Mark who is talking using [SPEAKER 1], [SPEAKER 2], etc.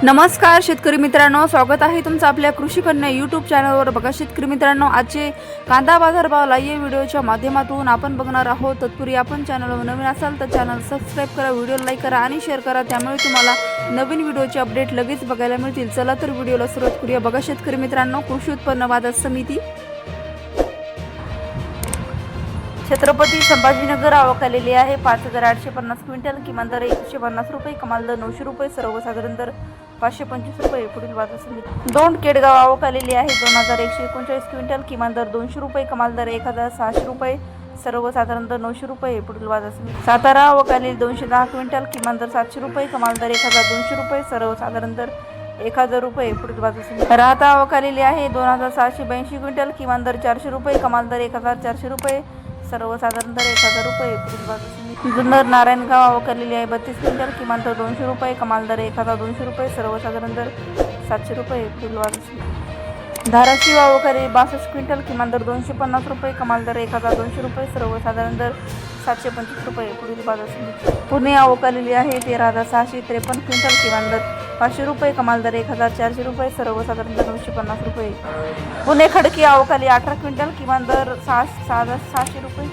[SPEAKER 1] नमस्कार शेतकरी मित्रांनो, स्वागत आहे तुमचं आपल्या कृषी कन्या यूट्यूब चॅनलवर। बघा शेतकरी मित्रांनो, आजचे कांदा बाजार भाव लाईव्ह व्हिडिओच्या माध्यमातून आपण बघणार आहोत। तत्पूर्वी आपण चॅनलवर नवीन असाल तर चॅनल सबस्क्राइब करा, व्हिडिओ लाईक करा आणि शेअर करा, त्यामुळे तुम्हाला नवीन व्हिडिओचे अपडेट लगेच बघायला मिळतील। चला तर व्हिडिओला सुरुवात करूया। बघा शेतकरी मित्रांनो, कृषी उत्पन्न बाजार समिती छत्रपती संभाजीनगर आवक आलेली आहे 5850 क्विंटल, किमान दर 150 रुपये, कमाल दर 900 रुपये, सर्वसाधारण दर 525 रुपये। पुढील बाजार समिती दोंड केडगाव आवक आलेली आहे 2139 क्विंटल, किमान दर 200 रुपये, कमाल दर 1600 रुपये, सर्वसाधारण दर 900 रुपये। पुढील बाजार समिती सातारा आवक आलेली 210 क्विंटल, किमान दर 700 रुपये, कमाल दर 1200 रुपये, सर्वसाधारण दर 1000 रुपये। पुढील बाजार समिती राहता आवक आलेली आहे 2782 क्विंटल, किमान दर 400 रुपये, कमाल दर 1400 रुपये, सर्वसाधारण दर 1000 रुपये। पुढील बाजार समिती जुन्नर नारायणगाव आवक आलेली आहे 32 क्विंटल, किमान दर 200 रुपये, कमाल दर 1200 रुपये, सर्वसाधारण दर 700 रुपये। पुढील बाजार समिती धाराशिव आवक आलेली 62 क्विंटल, किमान दर 250 रुपये, कमाल दर 1200 रुपये, सर्वसाधारण दर 725 रुपये। पुढील बाजार समिती पुणे आवक आलेली आहे 13653 क्विंटल, किमान दर 500 रुपये, कमाल दर 1400 रुपये, सर्वसाधारण दर 950 रुपये। पुणे खडकी आवक आली 18 क्विंटल, किमान दर 600 रुपये,